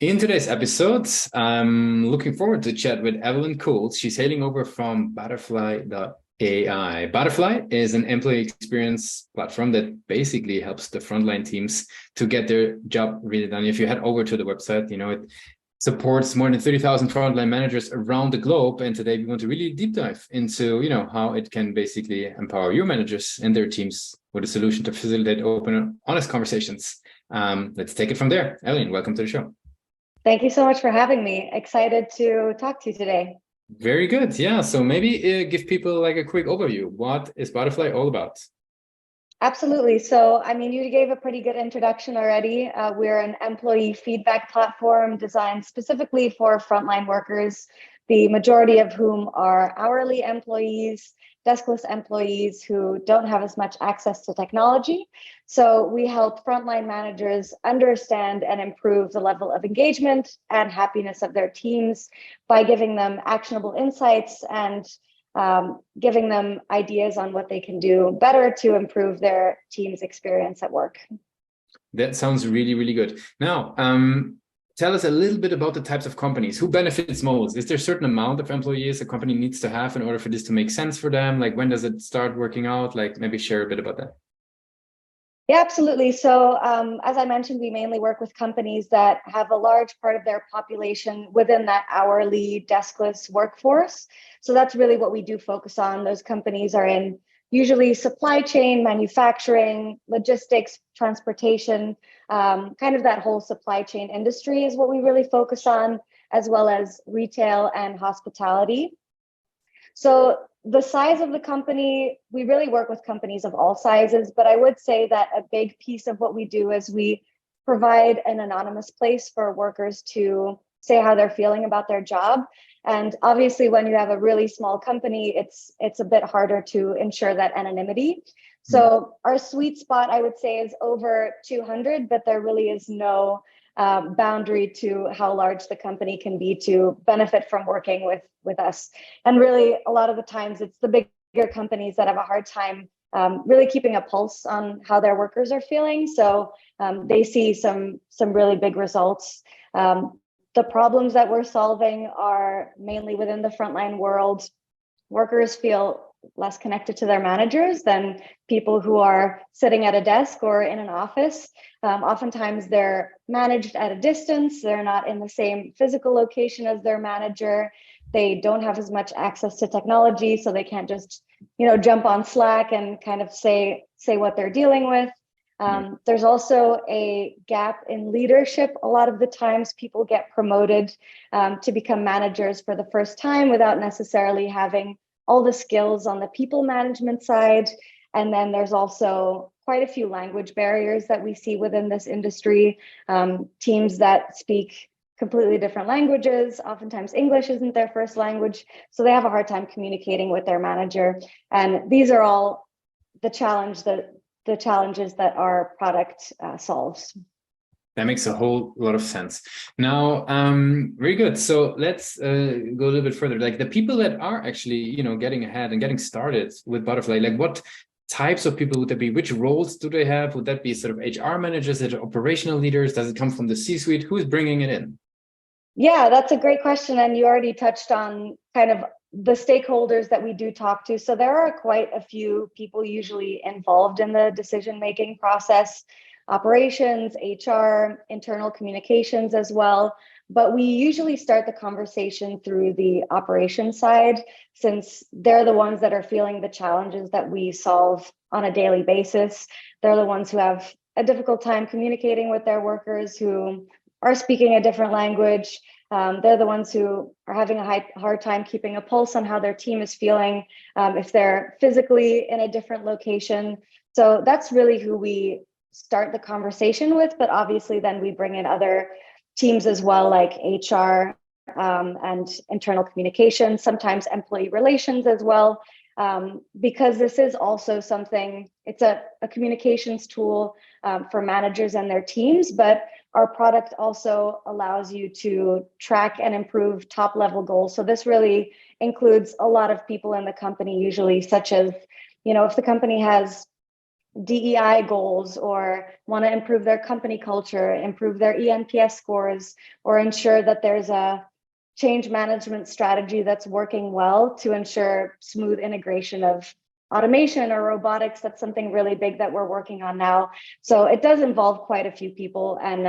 In today's episode, I'm looking forward to chat with Evelyn Coles. She's hailing over from Butterfly.ai. Butterfly is an employee experience platform that basically helps the frontline teams to get their job really done. If you head over to the website, it supports more than 30,000 frontline managers around the globe. And today we want to really deep dive into, how it can basically empower your managers and their teams with a solution to facilitate open and honest conversations. Let's take it from there. Evelyn, welcome to the show. Thank you so much for having me. Excited to talk to you today. Very good. Yeah. So maybe give people like a quick overview. What is Butterfly all about? Absolutely. So, you gave a pretty good introduction already. We're an employee feedback platform designed specifically for frontline workers, the majority of whom are hourly employees, deskless employees who don't have as much access to technology. So we help frontline managers understand and improve the level of engagement and happiness of their teams by giving them actionable insights and giving them ideas on what they can do better to improve their team's experience at work. That sounds really, really good. Now, tell us a little bit about the types of companies. Who benefits most? Is there a certain amount of employees a company needs to have in order for this to make sense for them? Like, when does it start working out? Like, maybe share a bit about that. Yeah, absolutely. So as I mentioned, we mainly work with companies that have a large part of their population within that hourly deskless workforce. So that's really what we do focus on. Those companies are in usually supply chain, manufacturing, logistics, transportation, kind of that whole supply chain industry is what we really focus on, as well as retail and hospitality. So the size of the company, we really work with companies of all sizes, but I would say that a big piece of what we do is we provide an anonymous place for workers to say how they're feeling about their job. And obviously, when you have a really small company, it's a bit harder to ensure that anonymity. So our sweet spot, I would say, is over 200, but there really is no boundary to how large the company can be to benefit from working with us. And really, a lot of the times, it's the bigger companies that have a hard time really keeping a pulse on how their workers are feeling. So they see some really big results. The problems that we're solving are mainly within the frontline world. Workers feel less connected to their managers than people who are sitting at a desk or in an office. Oftentimes they're managed at a distance. They're not in the same physical location as their manager. They don't have as much access to technology, so they can't just, jump on Slack and kind of say what they're dealing with. There's also a gap in leadership. A lot of the times people get promoted to become managers for the first time without necessarily having all the skills on the people management side. And then there's also quite a few language barriers that we see within this industry. Teams that speak completely different languages, oftentimes English isn't their first language, so they have a hard time communicating with their manager. And these are all the challenges that our product solves. That makes a whole lot of sense. Now, very good. So let's go a little bit further. Like the people that are actually, getting ahead and getting started with Butterfly, like what types of people would there be? Which roles do they have? Would that be sort of HR managers, is it operational leaders? Does it come from the C-suite? Who's bringing it in? Yeah, that's a great question. And you already touched on kind of the stakeholders that we do talk to. So there are quite a few people usually involved in the decision-making process. Operations, HR, internal communications as well. But we usually start the conversation through the operations side, since they're the ones that are feeling the challenges that we solve on a daily basis. They're the ones who have a difficult time communicating with their workers, who are speaking a different language. They're the ones who are having a hard time keeping a pulse on how their team is feeling if they're physically in a different location. So that's really who we start the conversation with, but obviously then we bring in other teams as well, like HR and internal communications, sometimes employee relations as well, because this is also something, it's a communications tool for managers and their teams, but our product also allows you to track and improve top level goals. So this really includes a lot of people in the company, usually, such as, if the company has DEI goals, or want to improve their company culture, improve their eNPS scores, or ensure that there's a change management strategy that's working well to ensure smooth integration of automation or robotics. That's something really big that we're working on now. So it does involve quite a few people, and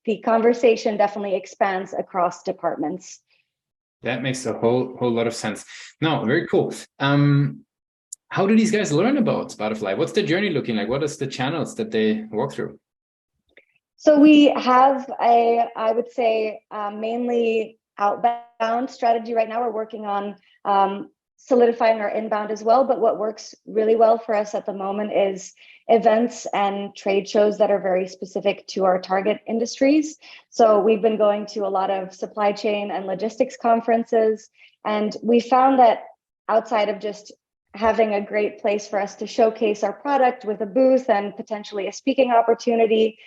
the conversation definitely expands across departments. That makes a whole lot of sense. No, very cool. How do these guys learn about Butterfly? What's the journey looking like? What is the channels that they walk through? So we have I would say, mainly outbound strategy right now. We're working on solidifying our inbound as well. But what works really well for us at the moment is events and trade shows that are very specific to our target industries. So we've been going to a lot of supply chain and logistics conferences, and we found that outside of just having a great place for us to showcase our product with a booth and potentially a speaking opportunity,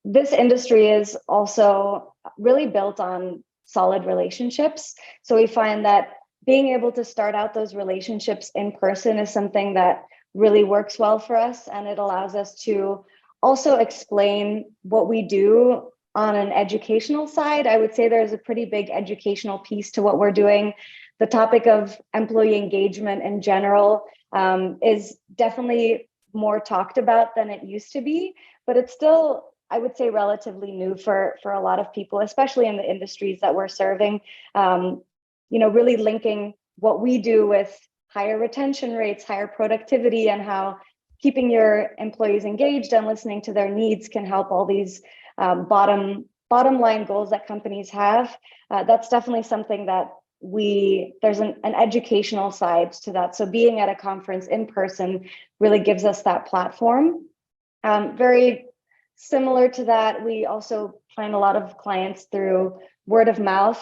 this industry is also really built on solid relationships. So we find that being able to start out those relationships in person is something that really works well for us. And it allows us to also explain what we do on an educational side. I would say there's a pretty big educational piece to what we're doing. The topic of employee engagement in general is definitely more talked about than it used to be, but it's still, I would say, relatively new for a lot of people, especially in the industries that we're serving. Really linking what we do with higher retention rates, higher productivity, and how keeping your employees engaged and listening to their needs can help all these bottom line goals that companies have. That's definitely something that there's an educational side to that. So being at a conference in person really gives us that platform. Very similar to that, we also find a lot of clients through word of mouth.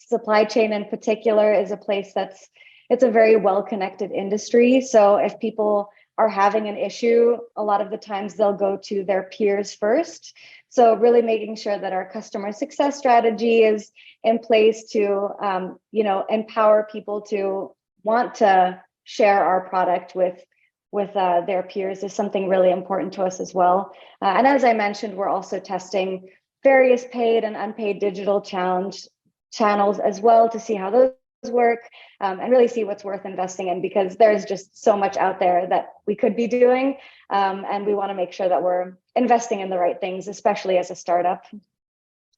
Supply chain in particular is a place it's a very well-connected industry. So if people are having an issue, a lot of the times they'll go to their peers first. So really making sure that our customer success strategy is in place to, empower people to want to share our product with their peers is something really important to us as well. And as I mentioned, we're also testing various paid and unpaid digital channels as well to see how those work, and really see what's worth investing in, because there's just so much out there that we could be doing, and we want to make sure that we're investing in the right things, especially as a startup.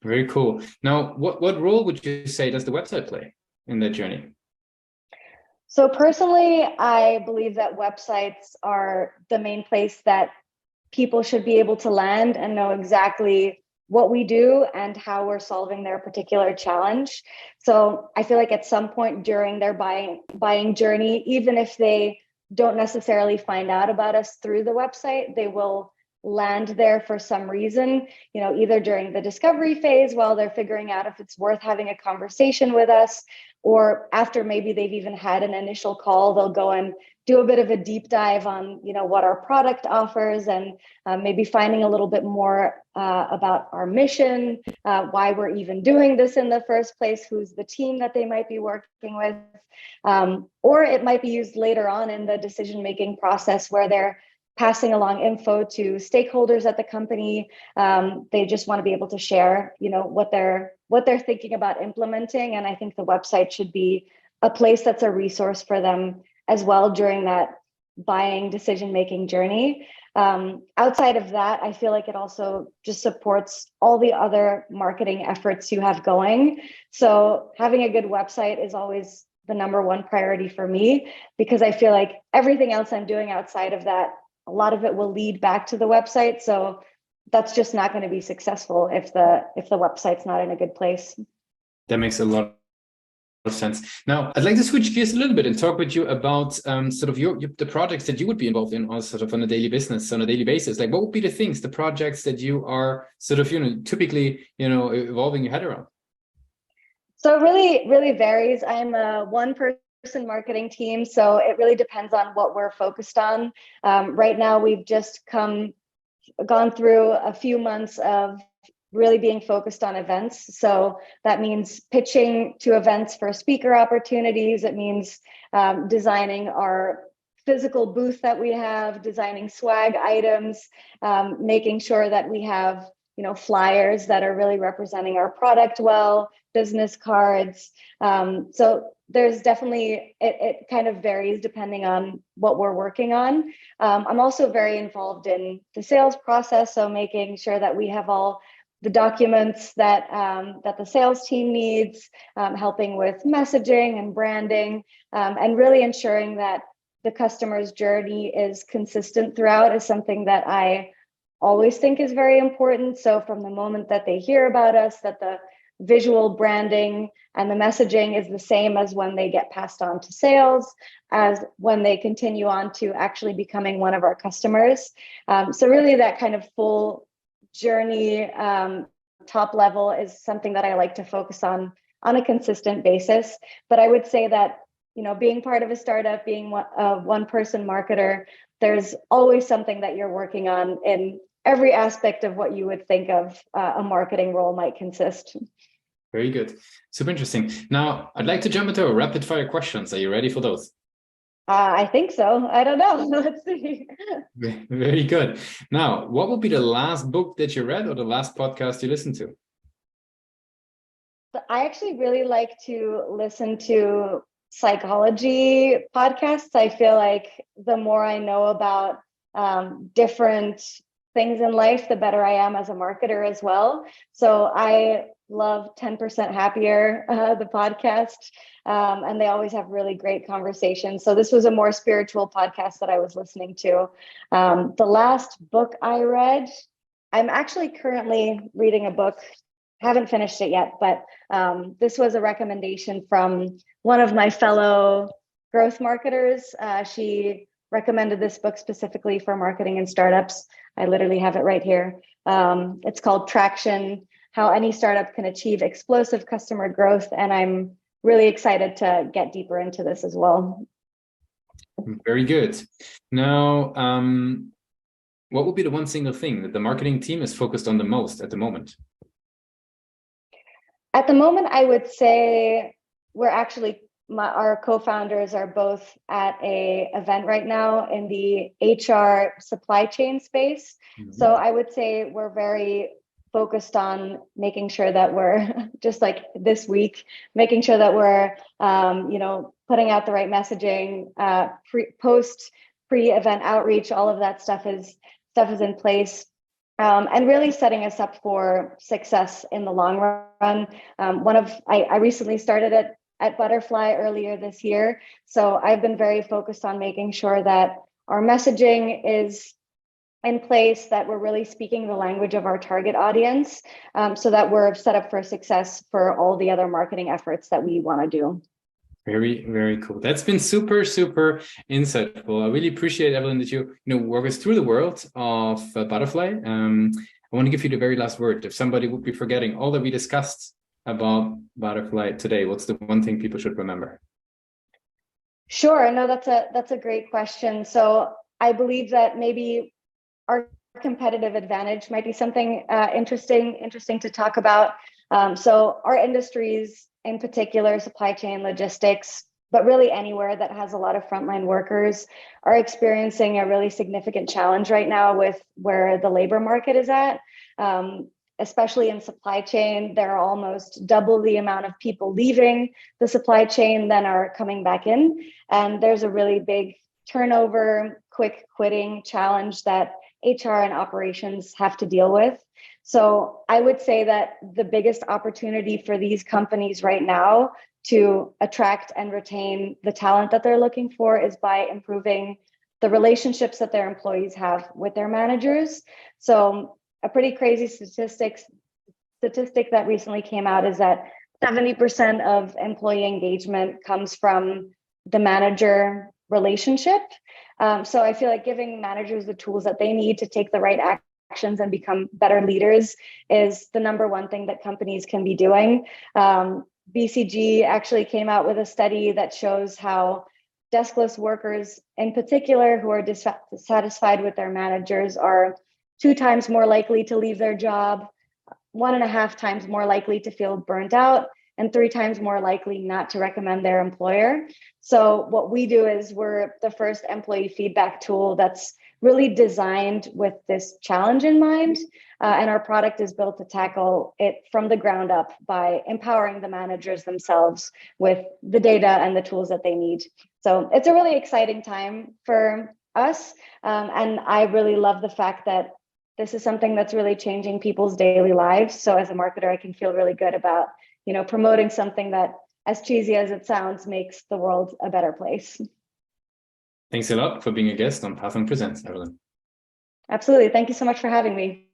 Very cool. Now, what role would you say does the website play in that journey? So personally, I believe that websites are the main place that people should be able to land and know exactly what we do and how we're solving their particular challenge. So I feel like at some point during their buying journey, even if they don't necessarily find out about us through the website, they will land there for some reason, either during the discovery phase while they're figuring out if it's worth having a conversation with us, or after maybe they've even had an initial call, they'll go and do a bit of a deep dive on, what our product offers, and maybe finding a little bit more about our mission, why we're even doing this in the first place, who's the team that they might be working with. Or it might be used later on in the decision-making process where they're passing along info to stakeholders at the company. They just want to be able to share, what they're thinking about implementing. And I think the website should be a place that's a resource for them as well during that buying decision-making journey. Outside of that, I feel like it also just supports all the other marketing efforts you have going. So having a good website is always the number one priority for me, because I feel like everything else I'm doing outside of that, a lot of it will lead back to the website. So that's just not going to be successful if the website's not in a good place. That makes a lot of sense. Now, I'd like to switch gears a little bit and talk with you about sort of the projects that you would be involved in, or sort of on a daily basis. Like, what would be the things, the projects that you are sort of, typically, evolving your head around? So it really varies. I'm a one-person marketing team, so it really depends on what we're focused on. Right now, we've just gone through a few months of really being focused on events. So that means pitching to events for speaker opportunities. It means designing our physical booth that we have, designing swag items, making sure that we have, flyers that are really representing our product well, business cards. So there's definitely, it kind of varies depending on what we're working on. I'm also very involved in the sales process, so making sure that we have all the documents that that the sales team needs, helping with messaging and branding, and really ensuring that the customer's journey is consistent throughout is something that I always think is very important. So from the moment that they hear about us, that the visual branding and the messaging is the same as when they get passed on to sales, as when they continue on to actually becoming one of our customers. So really that kind of full journey, top level, is something that I like to focus on a consistent basis. But I would say that, being part of a startup, being a one-person marketer, there's always something that you're working on in every aspect of what you would think of a marketing role might consist. Very good. Super interesting. Now, I'd like to jump into rapid fire questions. Are you ready for those? I think so. I don't know. Let's see. Very good. Now, what would be the last book that you read or the last podcast you listened to? I actually really like to listen to psychology podcasts. I feel like the more I know about different things in life, the better I am as a marketer as well. So I love 10% Happier, the podcast, and they always have really great conversations. So this was a more spiritual podcast that I was listening to. The last book I read, I'm actually currently reading a book. Haven't finished it yet, but this was a recommendation from one of my fellow growth marketers. She recommended this book specifically for marketing and startups. I literally have it right here. It's called Traction: How Any Startup Can Achieve Explosive Customer Growth. And I'm really excited to get deeper into this as well. Very good. Now, what would be the one single thing that the marketing team is focused on the most at the moment? At the moment, I would say we're actually, our co-founders are both at a event right now in the HR supply chain space. Mm-hmm. So I would say we're very focused on making sure that we're, just like this week, making sure that we're, putting out the right messaging, pre-event outreach, all of that stuff is in place. And really setting us up for success in the long run. I recently started at Butterfly earlier this year. So I've been very focused on making sure that our messaging is in place, that we're really speaking the language of our target audience, so that we're set up for success for all the other marketing efforts that we want to do. Very, very cool. That's been super, super insightful. I really appreciate, Evelyn, that you walk us through the world of Butterfly. I want to give you the very last word. If somebody would be forgetting all that we discussed about Butterfly today, what's the one thing people should remember? Sure. No, that's a great question. So I believe that maybe our competitive advantage might be something interesting to talk about. So our industries, in particular, supply chain, logistics, but really anywhere that has a lot of frontline workers, are experiencing a really significant challenge right now with where the labor market is at. Especially in supply chain, there are almost double the amount of people leaving the supply chain than are coming back in. And there's a really big turnover, quick quitting challenge that HR and operations have to deal with. So I would say that the biggest opportunity for these companies right now to attract and retain the talent that they're looking for is by improving the relationships that their employees have with their managers. So a pretty crazy statistic that recently came out is that 70% of employee engagement comes from the manager relationship. So I feel like giving managers the tools that they need to take the right actions and become better leaders is the number one thing that companies can be doing. BCG actually came out with a study that shows how deskless workers in particular who are dissatisfied with their managers are 2 times more likely to leave their job, 1.5 times more likely to feel burnt out, and 3 times more likely not to recommend their employer. So what we do is we're the first employee feedback tool that's really designed with this challenge in mind. And our product is built to tackle it from the ground up by empowering the managers themselves with the data and the tools that they need. So it's a really exciting time for us. And I really love the fact that this is something that's really changing people's daily lives. So as a marketer, I can feel really good about, promoting something that, as cheesy as it sounds, makes the world a better place. Thanks a lot for being a guest on Pathon Presents, Evelyn. Absolutely. Thank you so much for having me.